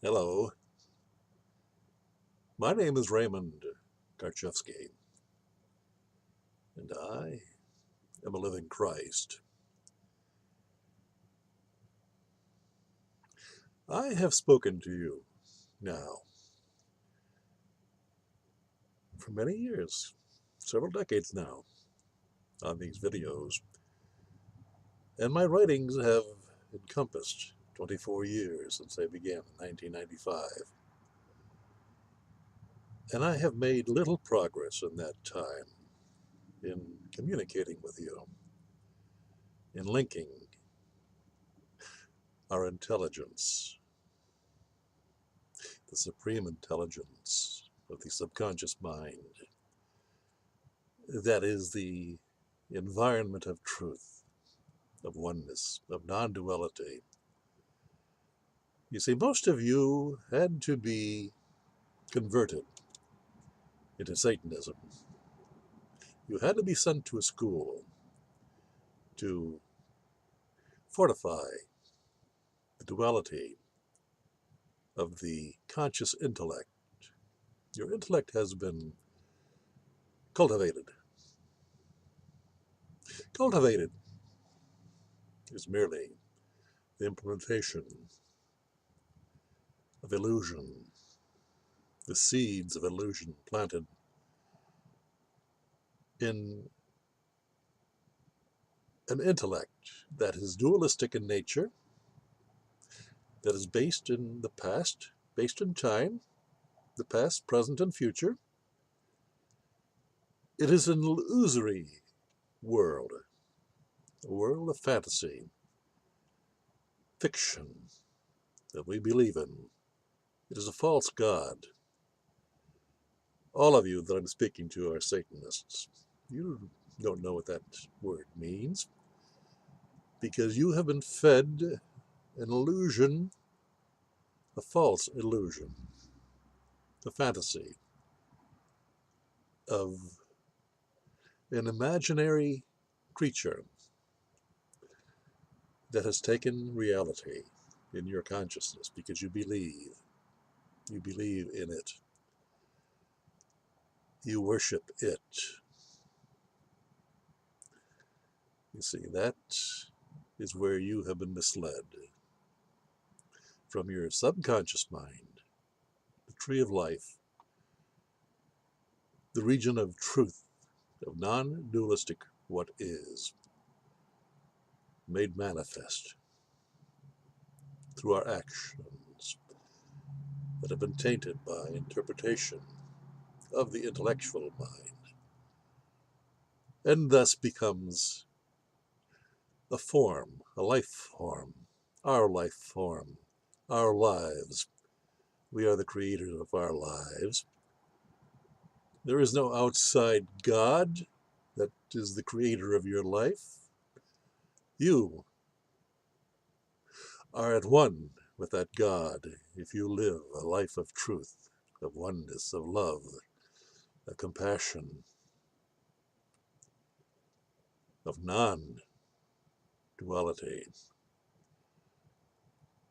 Hello, my name is Raymond Karchevsky, and I am a living Christ. I have spoken to you now for many years, several decades now, on these videos, and my writings have encompassed 24 years since they began in 1995, and I have made little progress in that time in communicating with you, in linking our intelligence, the supreme intelligence of the subconscious mind. That is the environment of truth, of oneness, of non-duality. You see, most of you had to be converted into Satanism. You had to be sent to a school to fortify the duality of the conscious intellect. Your intellect has been cultivated. Cultivated is merely the implementation of illusion, the seeds of illusion planted in an intellect that is dualistic in nature, that is based in the past, based in time, the past, present, and future. It is an illusory world, a world of fantasy, fiction that we believe in. It is a false god. All of you that I'm speaking to are Satanists. You don't know what that word means because you have been fed an illusion, a false illusion, a fantasy of an imaginary creature that has taken reality in your consciousness because you believe in it, you worship it. You see, that is where you have been misled from your subconscious mind, the tree of life, the region of truth, of non-dualistic what is, made manifest through our actions that have been tainted by interpretation of the intellectual mind, and thus becomes a form, a life form, our life form, our lives. We are the creators of our lives. There is no outside God that is the creator of your life. You are at one with that God if you live a life of truth, of oneness, of love, of compassion, of non-duality.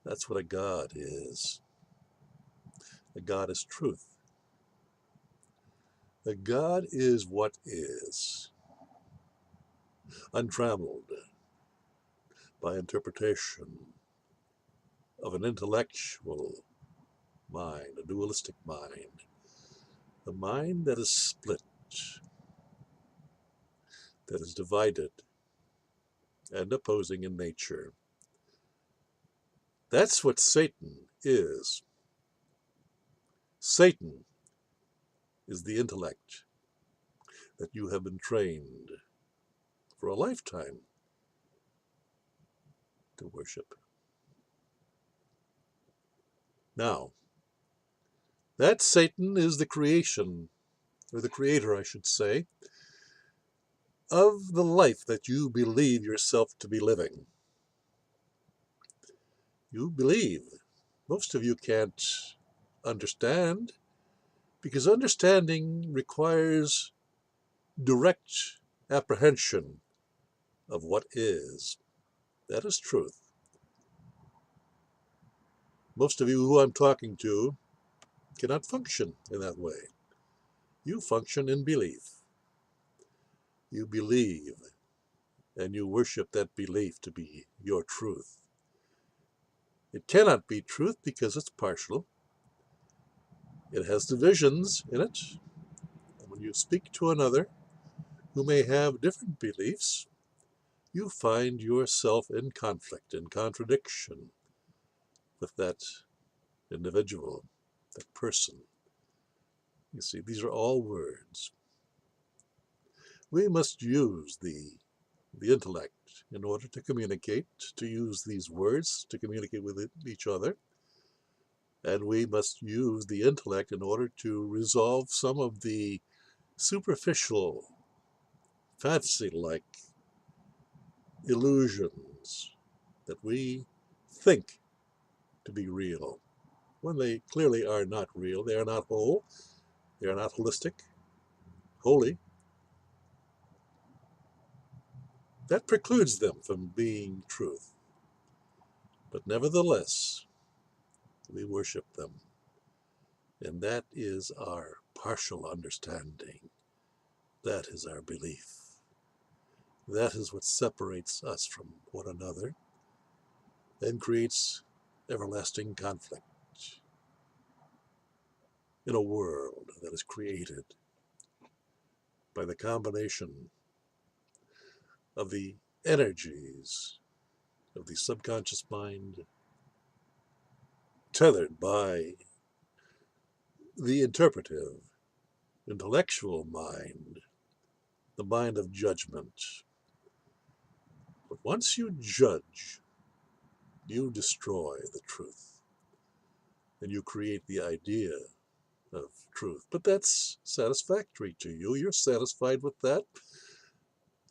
That's what a God is. A God is truth. A God is what is, untrammeled by interpretation of an intellectual mind, a dualistic mind, a mind that is split, that is divided and opposing in nature. That's what Satan is. Satan is the intellect that you have been trained for a lifetime to worship. Now, that Satan is the creation, or the creator, I should say, of the life that you believe yourself to be living. You believe. Most of you can't understand because understanding requires direct apprehension of what is. That is truth. Most of you who I'm talking to cannot function in that way. You function in belief. You believe, and you worship that belief to be your truth. It cannot be truth because it's partial. It has divisions in it. And when you speak to another who may have different beliefs, you find yourself in conflict, in contradiction with that individual, that person. You see, these are all words. We must use the intellect in order to communicate, to use these words to communicate with each other. And we must use the intellect in order to resolve some of the superficial, fantasy-like illusions that we think to be real, when they clearly are not real. They are not whole. They are not holistic, holy. That precludes them from being truth. But nevertheless, we worship them. And that is our partial understanding. That is our belief. That is what separates us from one another and creates everlasting conflict in a world that is created by the combination of the energies of the subconscious mind tethered by the interpretive, intellectual mind, the mind of judgment. But once you judge, you destroy the truth, and you create the idea of truth. But that's satisfactory to you. You're satisfied with that,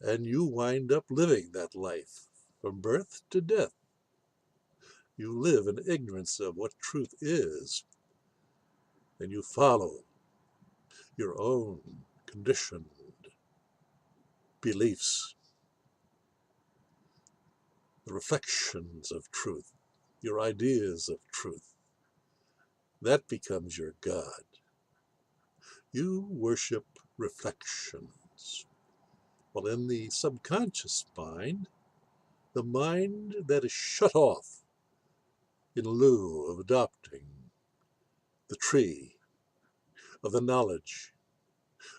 and you wind up living that life from birth to death. You live in ignorance of what truth is, and you follow your own conditioned beliefs, the reflections of truth, your ideas of truth. That becomes your God. You worship reflections. Well, in the subconscious mind, the mind that is shut off in lieu of adopting the tree of the knowledge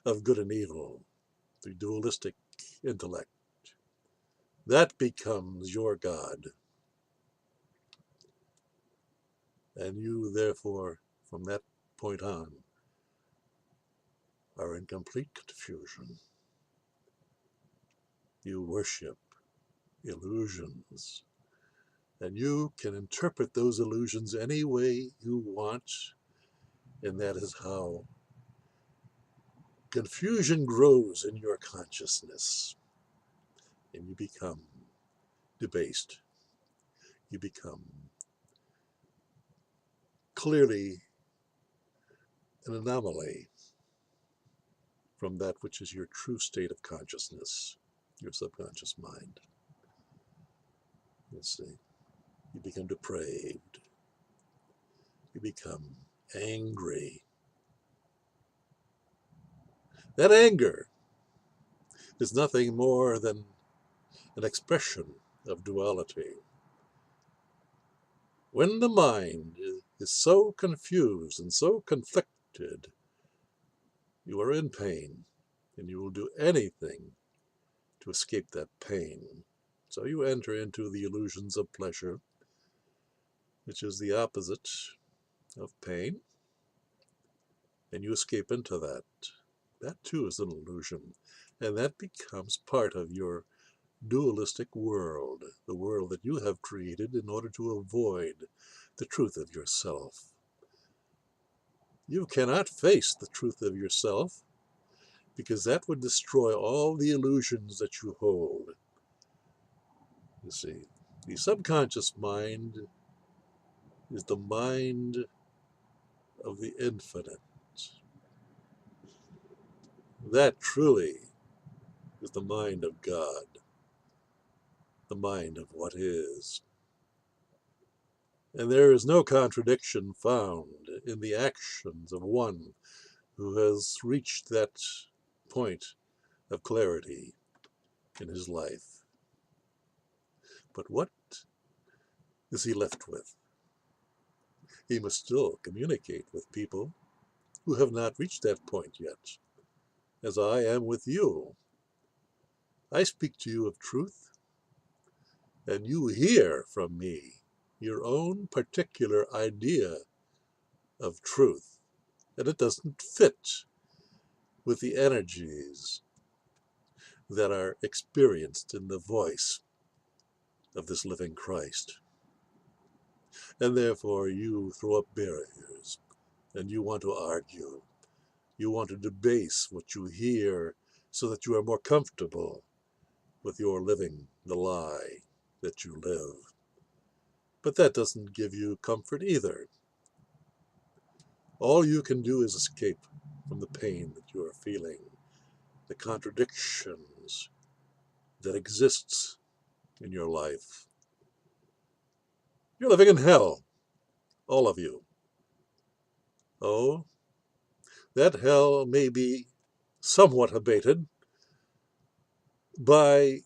of good and evil, the dualistic intellect, that becomes your God. And you, therefore, from that point on, are in complete confusion. You worship illusions, and you can interpret those illusions any way you want, and that is how confusion grows in your consciousness, and you become debased. You become clearly an anomaly from that which is your true state of consciousness, your subconscious mind. You see, you become depraved. You become angry. That anger is nothing more than an expression of duality. When the mind is so confused and so conflicted, you are in pain, and you will do anything to escape that pain. So you enter into the illusions of pleasure, which is the opposite of pain, and you escape into that. That too is an illusion, and that becomes part of your dualistic world, the world that you have created in order to avoid the truth of yourself. You cannot face the truth of yourself because that would destroy all the illusions that you hold. You see, the subconscious mind is the mind of the infinite. That truly is the mind of God, the mind of what is. And there is no contradiction found in the actions of one who has reached that point of clarity in his life. But what is he left with? He must still communicate with people who have not reached that point yet, as I am with you. I speak to you of truth, and you hear from me your own particular idea of truth, and it doesn't fit with the energies that are experienced in the voice of this living Christ. And therefore you throw up barriers, and you want to argue. You want to debase what you hear so that you are more comfortable with your living the lie that you live. But that doesn't give you comfort either. All you can do is escape from the pain that you are feeling, the contradictions that exists in your life. You're living in hell, all of you. Oh, that hell may be somewhat abated by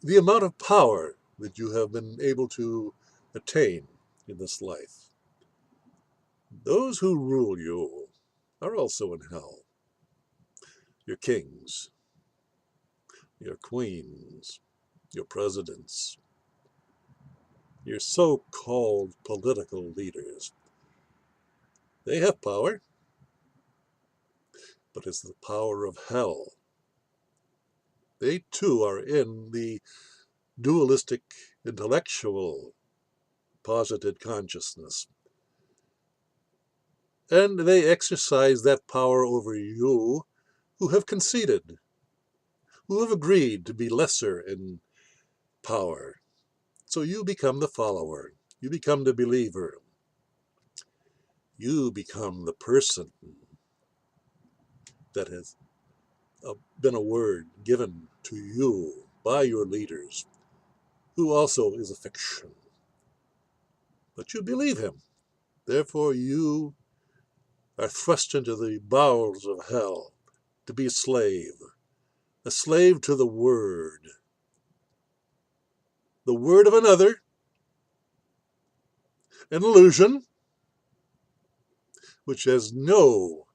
the amount of power that you have been able to attain in this life. Those who rule you are also in hell. Your kings, your queens, your presidents, your so-called political leaders. They have power, but it's the power of hell. They too are in the dualistic intellectual posited consciousness. And they exercise that power over you who have conceded, who have agreed to be lesser in power. So you become the follower. You become the believer. You become the person that has been a word given to you by your leaders, who also is a fiction. But you believe him. Therefore you are thrust into the bowels of hell to be a slave to the word of another, an illusion, which has no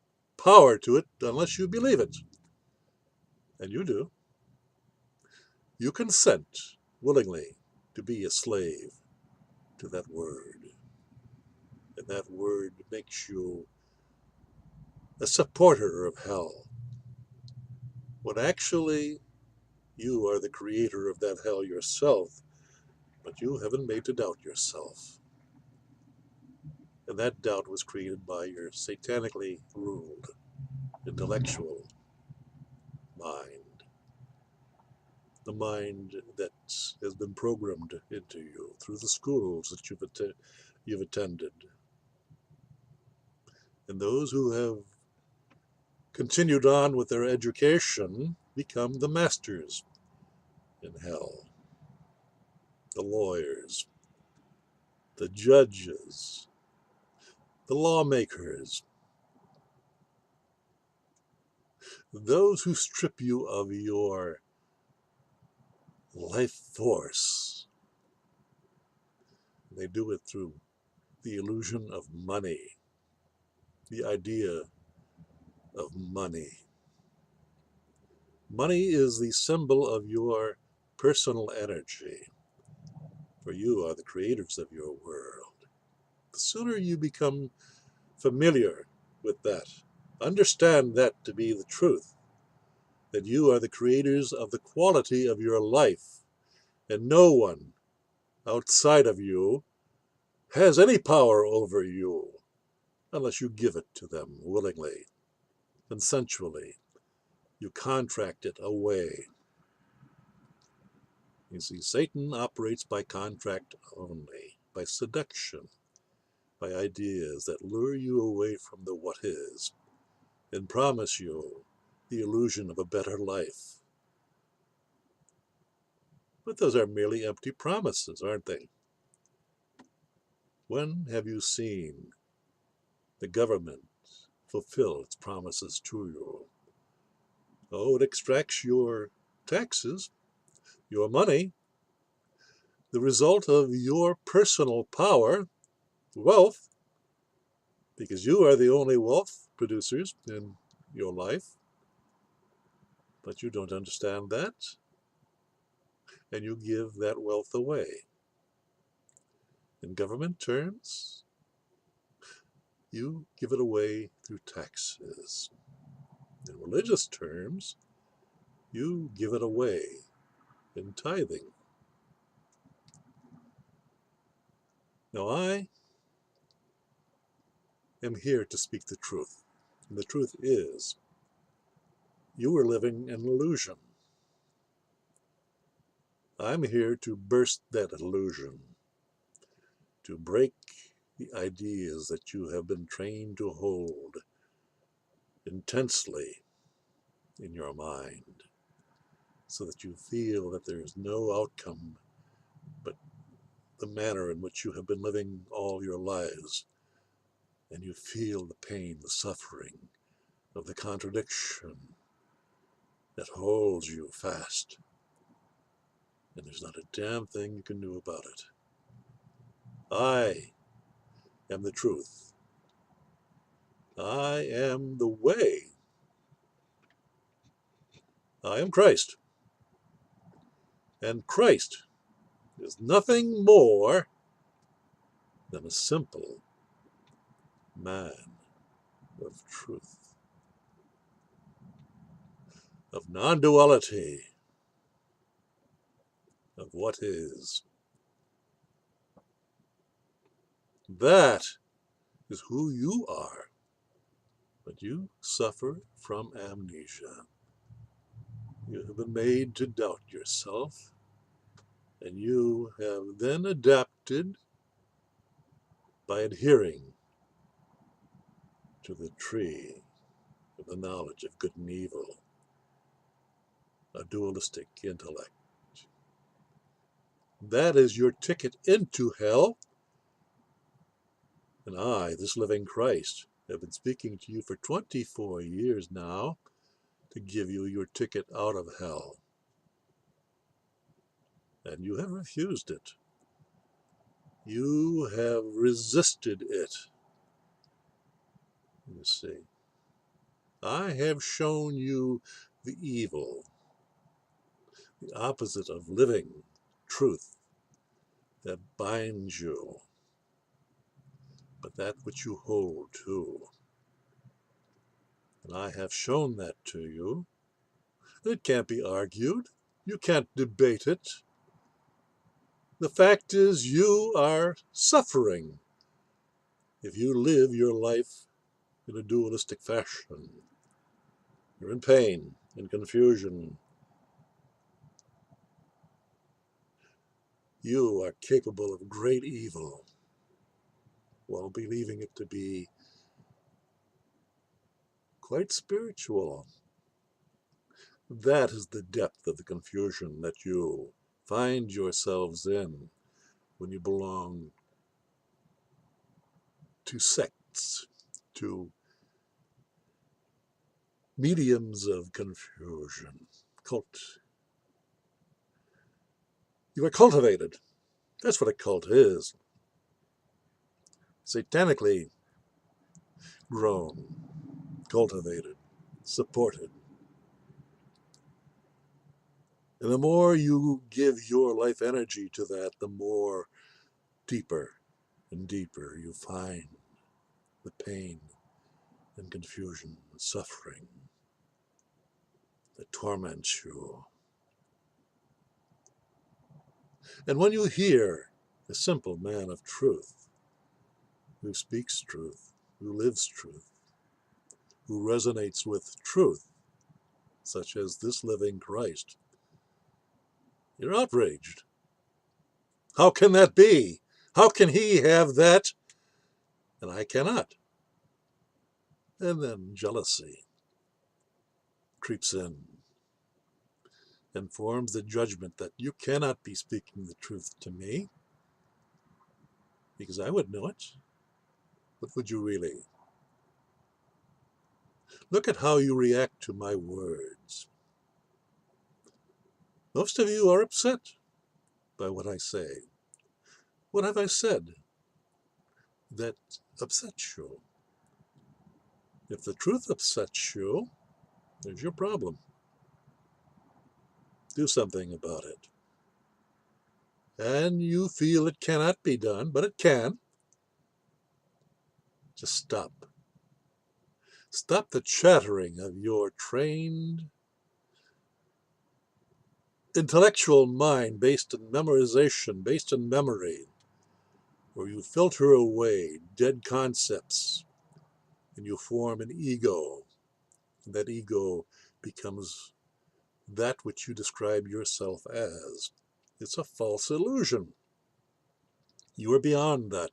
power to it unless you believe it. And you do. You consent willingly to be a slave to that word. And that word makes you a supporter of hell, when actually you are the creator of that hell yourself, but you haven't made to doubt yourself. And that doubt was created by your satanically ruled intellectual mind, the mind that has been programmed into you through the schools that you've attended. And those who have continued on with their education become the masters in hell, the lawyers, the judges, the lawmakers, those who strip you of your life force. They do it through the illusion of money, the idea of money. Money is the symbol of your personal energy, for you are the creators of your world. The sooner you become familiar with that, understand that to be the truth, that you are the creators of the quality of your life, and no one outside of you has any power over you unless you give it to them willingly, consensually. You contract it away. You see, Satan operates by contract only, by seduction, by ideas that lure you away from the what is and promise you the illusion of a better life. But those are merely empty promises, aren't they? When have you seen the government fulfill its promises to you? Oh, it extracts your taxes, your money, the result of your personal power, wealth, because you are the only wealth producers in your life. But you don't understand that, and you give that wealth away. In government terms, you give it away through taxes. In religious terms, you give it away in tithing. Now, I am here to speak the truth. And the truth is, you are living an illusion. I'm here to burst that illusion, to break the ideas that you have been trained to hold intensely in your mind, so that you feel that there is no outcome but the manner in which you have been living all your lives, and you feel the pain, the suffering of the contradiction that holds you fast, and there's not a damn thing you can do about it. I am the truth. I am the way. I am Christ. And Christ is nothing more than a simple man of truth, of non-duality, of what is. That is who you are. But you suffer from amnesia. You have been made to doubt yourself, and you have then adapted by adhering to the tree of the knowledge of good and evil, a dualistic intellect. That is your ticket into hell. And I, this living Christ, have been speaking to you for 24 years now to give you your ticket out of hell. And you have refused it. You have resisted it. You see, I have shown you the evil, the opposite of living truth that binds you, but that which you hold to. And I have shown that to you. It can't be argued. You can't debate it. The fact is, you are suffering if you live your life in a dualistic fashion. You're in pain, in confusion. You are capable of great evil while believing it to be quite spiritual. That is the depth of the confusion that you find yourselves in when you belong to sects, to mediums of confusion. You are cultivated. That's what a cult is. Satanically grown, cultivated, supported. And the more you give your life energy to that, the more deeper and deeper you find the pain and confusion and suffering that torments you. And when you hear a simple man of truth, who speaks truth, who lives truth, who resonates with truth, such as this living Christ, you're outraged. How can that be? How can he have that and I cannot? And then jealousy creeps in and forms the judgment that you cannot be speaking the truth to me. because I would know it. But would you really? Look at how you react to my words. Most of you are upset by what I say. What have I said that upsets you? If the truth upsets you, there's your problem. Do something about it. And you feel it cannot be done, but it can. Just stop. Stop the chattering of your trained intellectual mind based on memorization, based on memory, where you filter away dead concepts and you form an ego. And that ego becomes that which you describe yourself as. It's a false illusion. You are beyond that.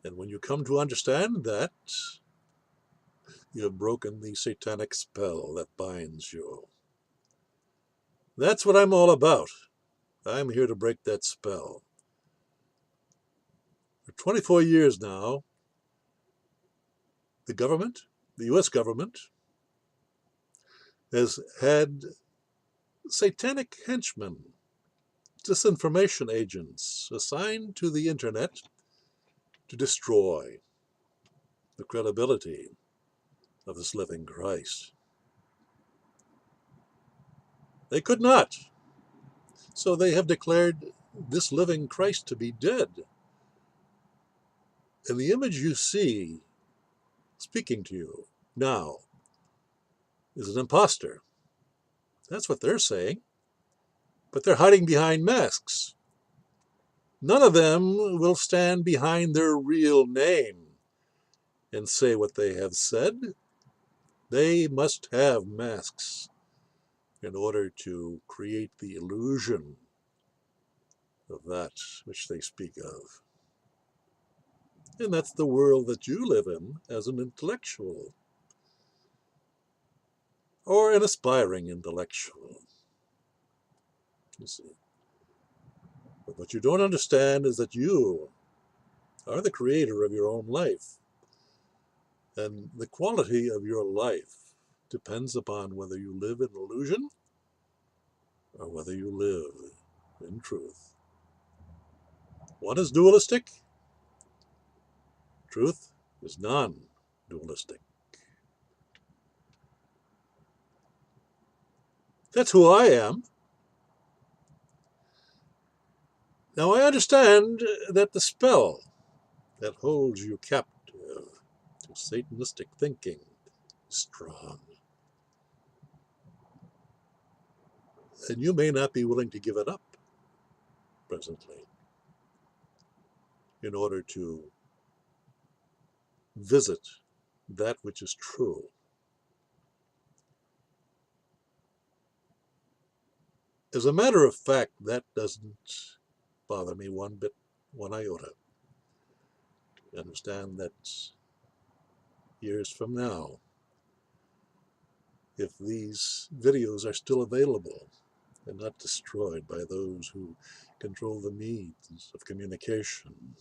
And when you come to understand that, you have broken the satanic spell that binds you. That's what I'm all about. I'm here to break that spell. For 24 years now, the government, the US government, has had satanic henchmen, disinformation agents assigned to the internet to destroy the credibility of this living Christ. They could not. So they have declared this living Christ to be dead. And the image you see speaking to you now is an imposter. That's what they're saying. But they're hiding behind masks. None of them will stand behind their real name and say what they have said. They must have masks in order to create the illusion of that which they speak of. And that's the world that you live in as an intellectual or an aspiring intellectual. You see. But what you don't understand is that you are the creator of your own life. And the quality of your life depends upon whether you live in illusion or whether you live in truth. One is dualistic. Truth is non-dualistic. That's who I am. Now I understand that the spell that holds you captive to Satanistic thinking is strong. And you may not be willing to give it up presently in order to visit that which is true. As a matter of fact, that doesn't bother me one bit, one iota. You understand that years from now, if these videos are still available and not destroyed by those who control the means of communication,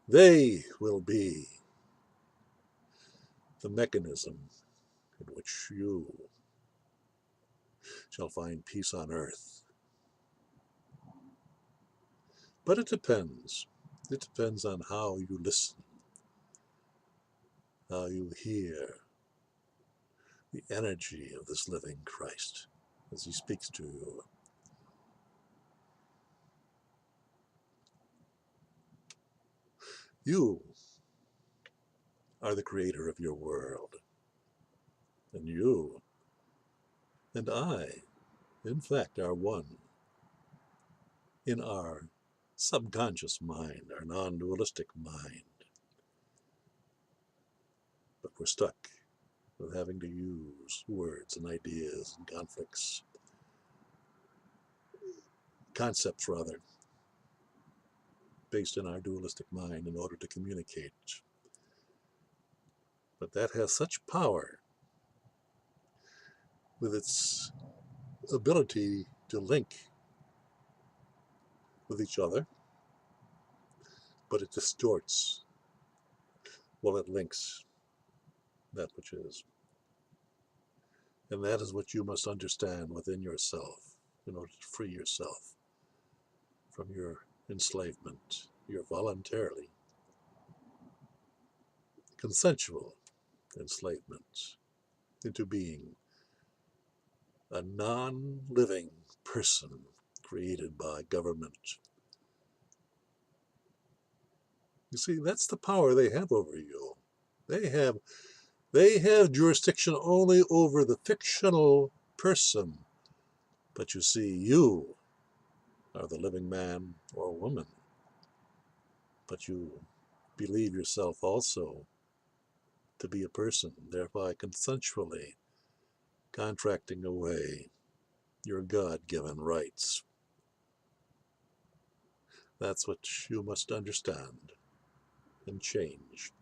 they will be the mechanism in which you shall find peace on earth. But it depends. It depends on how you listen, how you hear the energy of this living Christ as he speaks to you. You are the creator of your world. And you and I, in fact, are one in our subconscious mind, our non-dualistic mind. But we're stuck with having to use words and ideas and concepts rather, based in our dualistic mind in order to communicate. But that has such power with its ability to link with each other, but it distorts while it links that which is. And that is what you must understand within yourself in order to free yourself from your enslavement, your voluntarily consensual enslavement into being a non-living person created by government. You see, that's the power they have over you. They have jurisdiction only over the fictional person. But you see, you are the living man or woman. But you believe yourself also to be a person, thereby consensually contracting away your God-given rights. That's what you must understand and change.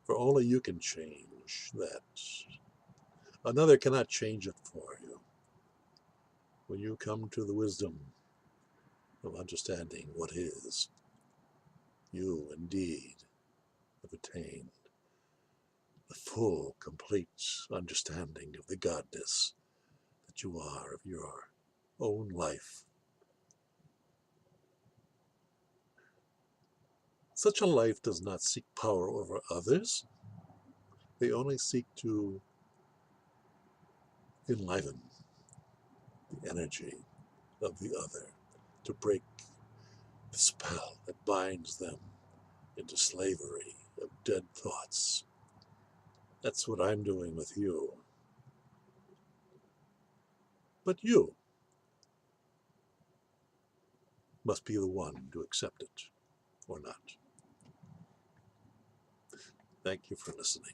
For only you can change that. Another cannot change it for you. When you come to the wisdom of understanding what is, you indeed have attained the full, complete understanding of the godness that you are of your own life. Such a life does not seek power over others. They only seek to enliven the energy of the other, to break the spell that binds them into slavery of dead thoughts. That's what I'm doing with you. But you must be the one to accept it or not. Thank you for listening.